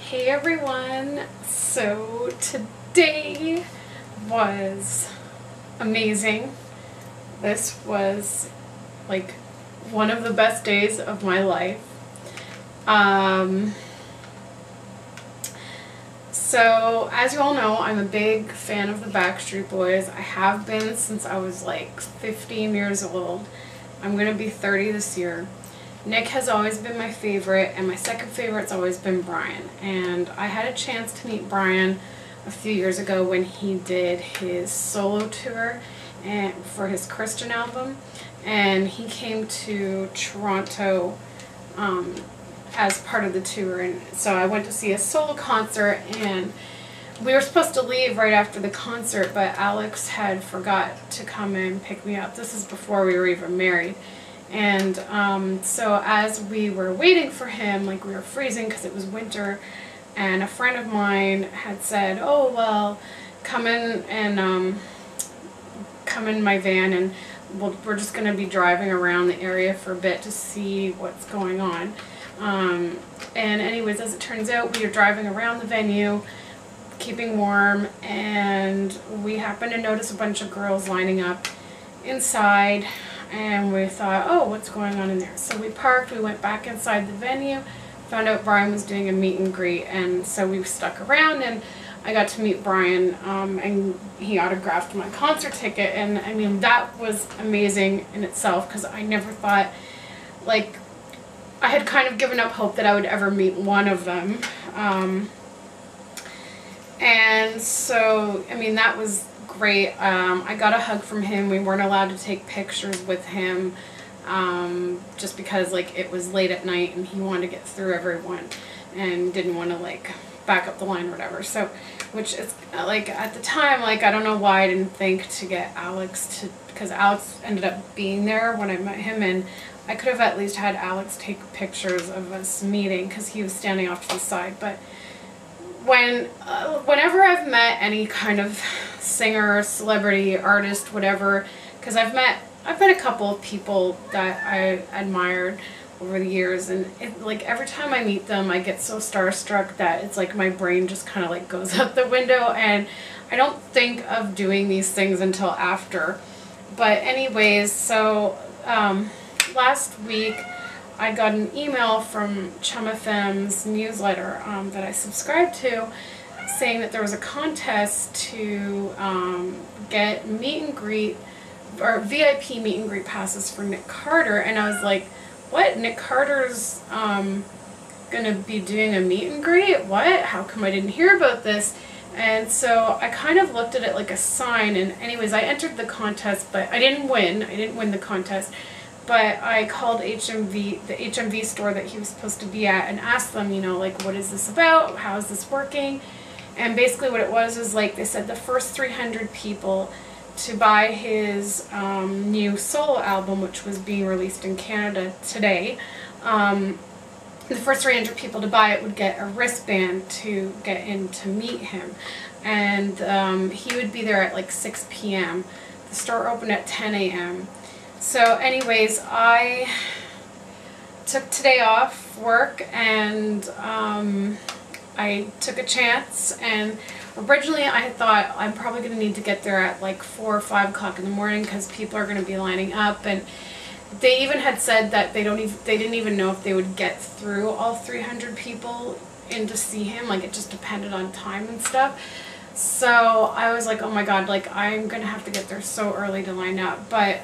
Hey everyone, so today was amazing. This was like one of the best days of my life. So as you all know, I'm a big fan of the Backstreet Boys. I have been since I was like 15 years old. I'm gonna be 30 this year. Nick has always been my favorite, and my second favorite's always been Brian. And I had a chance to meet Brian a few years ago when he did his solo tour and for his Christian album, and he came to Toronto as part of the tour, and so I went to see a solo concert, and we were supposed to leave right after the concert, but Alex had forgot to come and pick me up. This is before we were even married. And so as we were waiting for him, like we were freezing because it was winter, and a friend of mine had said, oh well, come in and come in my van, and we're just going to be driving around the area for a bit to see what's going on. And anyways, as it turns out, we were driving around the venue keeping warm, and we happened to notice a bunch of girls lining up inside. And we thought, oh, what's going on in there? So we parked, we went back inside the venue, found out Brian was doing a meet and greet, and so we stuck around, and I got to meet Brian, and he autographed my concert ticket, and I mean, that was amazing in itself, because I never thought, like, I had kind of given up hope that I would ever meet one of them, and so, I mean, that was great. I got a hug from him. We weren't allowed to take pictures with him just because like it was late at night and he wanted to get through everyone and didn't want to like back up the line or whatever. So, which is like at the time, like I don't know why I didn't think to get Alex to, because Alex ended up being there when I met him, and I could have at least had Alex take pictures of us meeting because he was standing off to the side. But whenever I've met any kind of singer, celebrity, artist, whatever, because I've met a couple of people that I admired over the years, and like every time I meet them I get so starstruck that it's like my brain just kind of like goes out the window, and I don't think of doing these things until after. But anyways, so last week I got an email from Chum FM's newsletter that I subscribed to, saying that there was a contest to get meet and greet, or VIP meet and greet passes for Nick Carter, and I was like, what? Nick Carter's gonna be doing a meet and greet? What? How come I didn't hear about this? And so I kind of looked at it like a sign, and anyways, I entered the contest, but I didn't win. I didn't win the contest. But I called HMV, the HMV store that he was supposed to be at, and asked them, you know, like, what is this about? How is this working? And basically what it was is, like, they said the first 300 people to buy his new solo album, which was being released in Canada today, the first 300 people to buy it would get a wristband to get in to meet him. And he would be there at like 6 p.m. The store opened at 10 a.m. So anyways, I took today off work, and I took a chance, and originally I had thought I'm probably going to need to get there at like 4 or 5 o'clock in the morning because people are going to be lining up, and they even had said that they didn't even know if they would get through all 300 people in to see him, like it just depended on time and stuff. So I was like, oh my god, like I'm going to have to get there so early to line up. But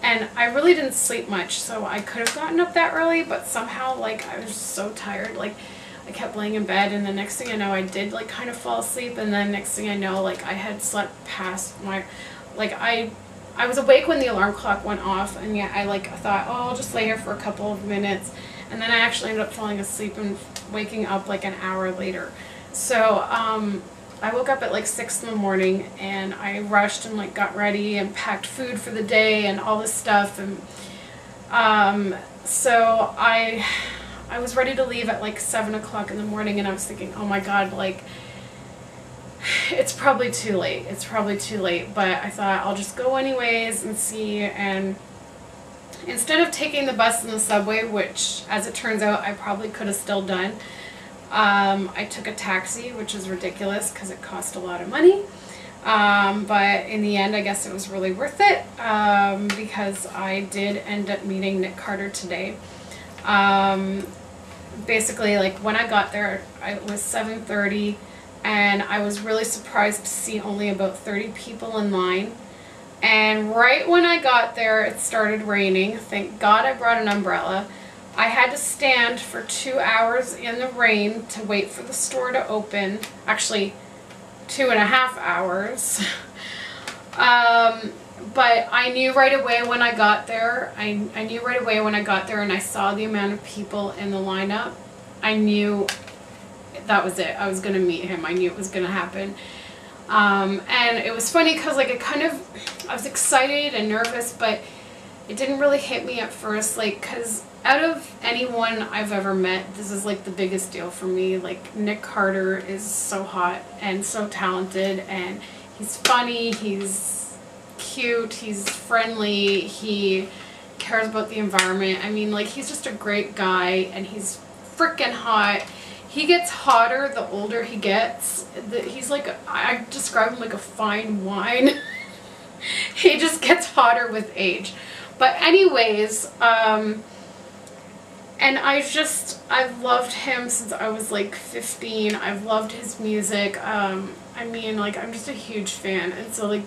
and I really didn't sleep much, so I could have gotten up that early, but somehow, like, I was so tired, like, I kept laying in bed, and the next thing I know, I did, like, kind of fall asleep, and then next thing I know, like, I had slept past my, like, I was awake when the alarm clock went off, and yet I, like, thought, oh, I'll just lay here for a couple of minutes, and then I actually ended up falling asleep and waking up, like, an hour later. So, I woke up at like 6 in the morning, and I rushed and like got ready and packed food for the day and all this stuff, and so I was ready to leave at like 7 o'clock in the morning, and I was thinking, oh my god, like it's probably too late. It's probably too late, but I thought I'll just go anyways and see. And instead of taking the bus and the subway, which as it turns out I probably could have still done, I took a taxi, which is ridiculous because it cost a lot of money. But in the end, I guess it was really worth it, because I did end up meeting Nick Carter today. Basically, like, when I got there, it was 7:30, and I was really surprised to see only about 30 people in line. And right when I got there, it started raining. Thank God I brought an umbrella. I had to stand for 2 hours in the rain to wait for the store to open. Actually, 2.5 hours. But I knew right away when I got there, I knew right away when I got there and I saw the amount of people in the lineup, I knew that was it. I was going to meet him. I knew it was going to happen. And it was funny because, like, I was excited and nervous, but it didn't really hit me at first, like, because out of anyone I've ever met, this is like the biggest deal for me. Like, Nick Carter is so hot and so talented, and he's funny, he's cute, he's friendly, he cares about the environment. I mean, like, he's just a great guy, and he's freaking hot. He gets hotter the older he gets. He's like, I describe him like a fine wine. He just gets hotter with age. But anyways, and I've loved him since I was like 15. I've loved his music. I mean, like, I'm just a huge fan. And so, like,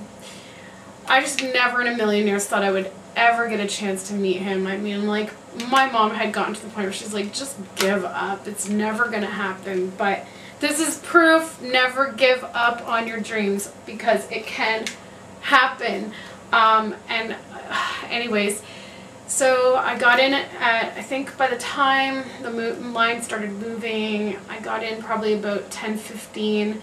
I just never in a million years thought I would ever get a chance to meet him. I mean, like, my mom had gotten to the point where she's like, just give up. It's never going to happen. But this is proof. Never give up on your dreams, because it can happen. Anyways, so I got in at, I think by the time the line started moving, I got in probably about 10:15,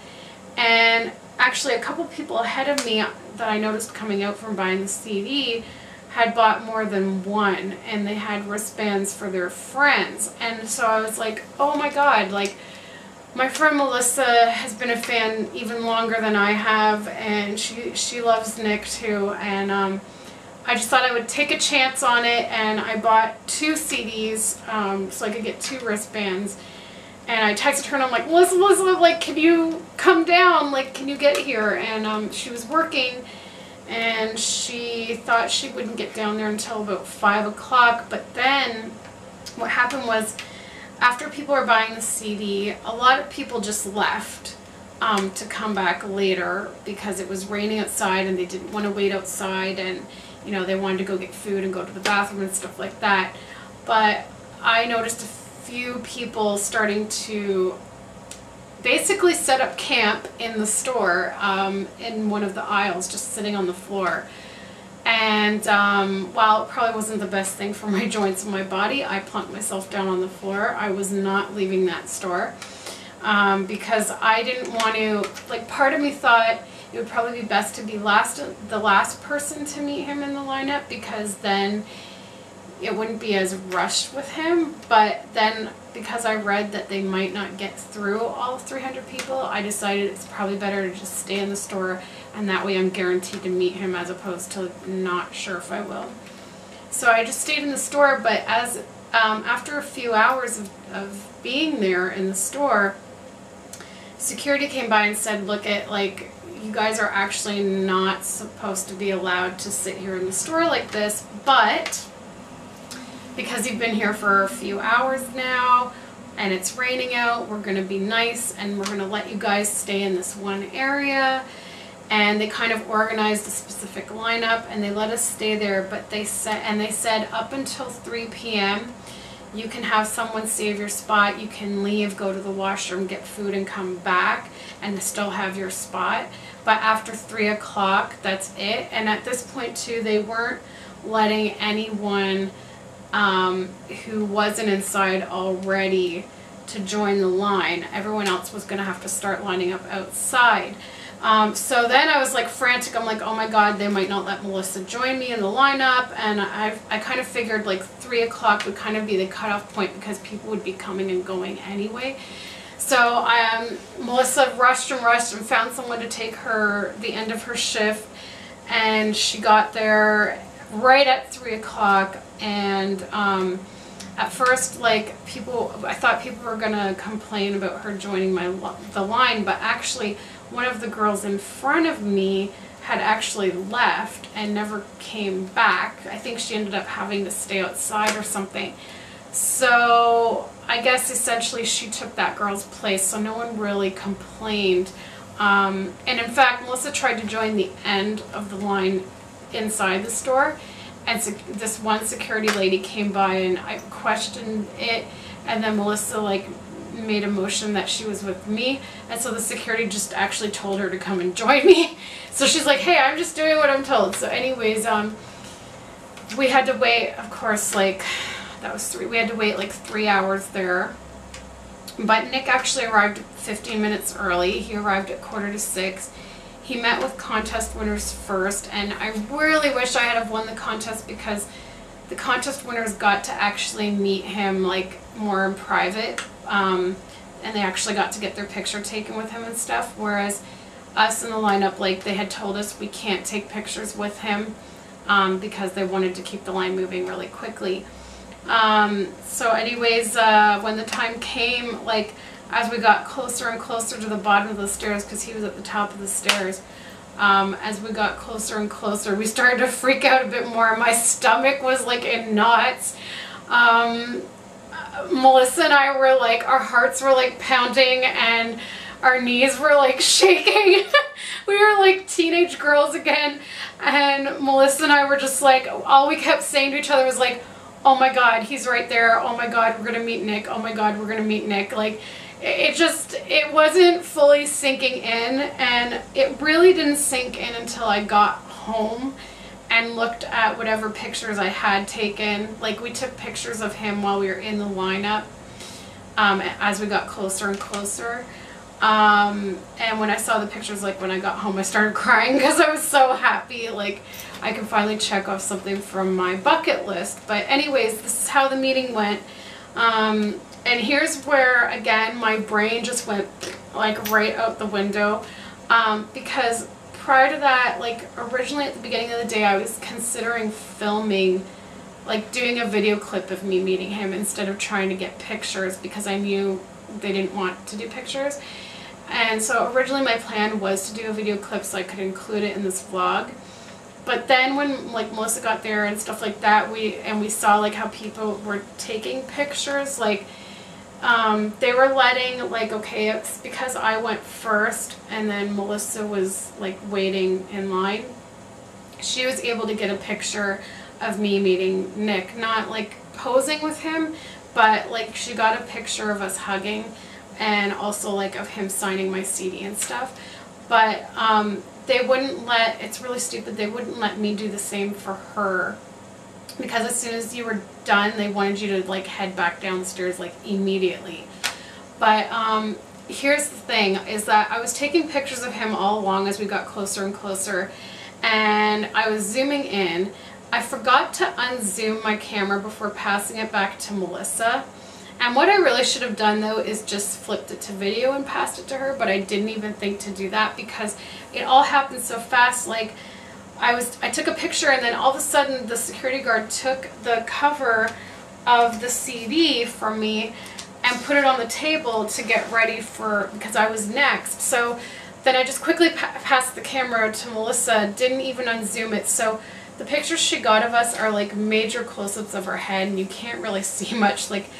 and actually a couple people ahead of me that I noticed coming out from buying the CD had bought more than one, and they had wristbands for their friends. And so I was like, oh my God, like, my friend Melissa has been a fan even longer than I have, and she loves Nick too, and I just thought I would take a chance on it, and I bought 2 CDs so I could get 2 wristbands. And I texted her and I'm like, Melissa, like, can you come down? Like, can you get here? And she was working, and she thought she wouldn't get down there until about 5 o'clock. But then what happened was, after people were buying the CD, a lot of people just left to come back later because it was raining outside and they didn't want to wait outside, and, you know, they wanted to go get food and go to the bathroom and stuff like that. But I noticed a few people starting to basically set up camp in the store, in one of the aisles, just sitting on the floor. And while it probably wasn't the best thing for my joints and my body, I plunked myself down on the floor. I was not leaving that store, because I didn't want to, like, part of me thought it would probably be best to be the last person to meet him in the lineup, because then it wouldn't be as rushed with him. But then, because I read that they might not get through all 300 people, I decided it's probably better to just stay in the store, and that way I'm guaranteed to meet him, as opposed to not sure if I will. So I just stayed in the store. But as after a few hours of being there in the store, security came by and said, look, like, you guys are actually not supposed to be allowed to sit here in the store like this, but because you've been here for a few hours now and it's raining out, we're going to be nice and we're going to let you guys stay in this one area. And they kind of organized a specific lineup and they let us stay there. But they said up until 3 p.m. you can have someone save your spot. You can leave, go to the washroom, get food, and come back and still have your spot. But after 3 o'clock, that's it. And at this point too, they weren't letting anyone who wasn't inside already to join the line. Everyone else was going to have to start lining up outside. So then I was like frantic. I'm like, oh my God, they might not let Melissa join me in the lineup. And I kind of figured like 3 o'clock would kind of be the cutoff point, because people would be coming and going anyway. So Melissa rushed and found someone to take her the end of her shift, and she got there right at 3 o'clock, and at first, like, I thought people were gonna complain about her joining the line, but actually one of the girls in front of me had actually left and never came back. I think she ended up having to stay outside or something. So I guess essentially she took that girl's place, so no one really complained. And in fact, Melissa tried to join the end of the line inside the store, and so this one security lady came by and I questioned it, and then Melissa like made a motion that she was with me, and so the security just actually told her to come and join me. So she's like, hey, I'm just doing what I'm told. So anyways, we had to wait, of course, like we had to wait like 3 hours there. But Nick actually arrived 15 minutes early. He arrived at 5:45. He met with contest winners first, and I really wish I had have won the contest, because the contest winners got to actually meet him like more in private, and they actually got to get their picture taken with him and stuff, whereas us in the lineup, like, they had told us we can't take pictures with him because they wanted to keep the line moving really quickly. So anyways, when the time came, like, as we got closer and closer to the bottom of the stairs, because he was at the top of the stairs, as we got closer and closer, we started to freak out a bit more. My stomach was like in knots. Melissa and I were like, our hearts were like pounding and our knees were like shaking. We were like teenage girls again, and Melissa and I were just like, all we kept saying to each other was like, oh my God, he's right there. Oh my God, we're gonna meet Nick. Oh my God, we're gonna meet Nick. Like, it wasn't fully sinking in, and it really didn't sink in until I got home and looked at whatever pictures I had taken. Like, we took pictures of him while we were in the lineup, as we got closer and closer. And when I saw the pictures, like, when I got home, I started crying because I was so happy, like, I can finally check off something from my bucket list. But anyways, this is how the meeting went. And here's where, again, my brain just went like right out the window, because prior to that, like, originally at the beginning of the day, I was considering filming, like, doing a video clip of me meeting him instead of trying to get pictures, because I knew they didn't want to do pictures. And so originally my plan was to do a video clip so I could include it in this vlog. But then when, like, Melissa got there and stuff like that, we saw, like, how people were taking pictures, like, they were letting, like, okay, it's because I went first and then Melissa was, like, waiting in line. She was able to get a picture of me meeting Nick, not, like, posing with him, but, like, she got a picture of us hugging, and also, like, of him signing my CD and stuff. But they wouldn't let, it's really stupid, they wouldn't let me do the same for her, because as soon as you were done, they wanted you to, like, head back down the stairs, like, immediately. But here's the thing, is that I was taking pictures of him all along as we got closer and closer, and I was zooming in. I forgot to unzoom my camera before passing it back to Melissa. And what I really should have done, though, is just flipped it to video and passed it to her, but I didn't even think to do that because it all happened so fast. Like, I took a picture, and then all of a sudden the security guard took the cover of the CD from me and put it on the table to get ready for, because I was next. So then I just quickly passed the camera to Melissa, didn't even unzoom it. So the pictures she got of us are like major close-ups of her head, and you can't really see much, like,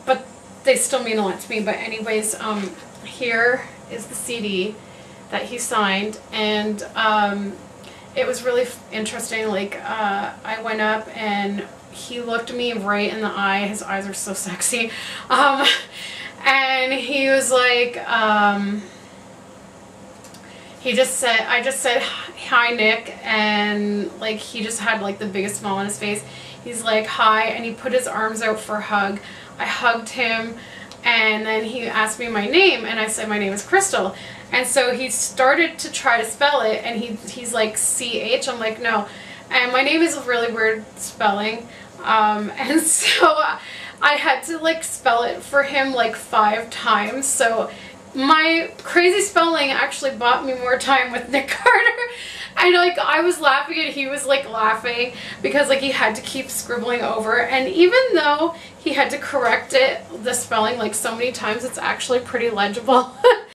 but they still mean a lot to me. But anyways, here is the CD that he signed, and it was really interesting. Like, I went up and he looked me right in the eye. His eyes are so sexy. And he was like, I just said, hi, Nick, and, like, he just had, like, the biggest smile on his face. He's like, hi, and he put his arms out for a hug. I hugged him, and then he asked me my name, and I said my name is Crystal. And so he started to try to spell it, and he's like, C-H? I'm like, no. And my name is a really weird spelling, and so I had to, like, spell it for him like 5 times. So my crazy spelling actually bought me more time with Nick Carter And like I was laughing and he was like laughing because like he had to keep scribbling over, and even though he had to correct it, the spelling like so many times, it's actually pretty legible.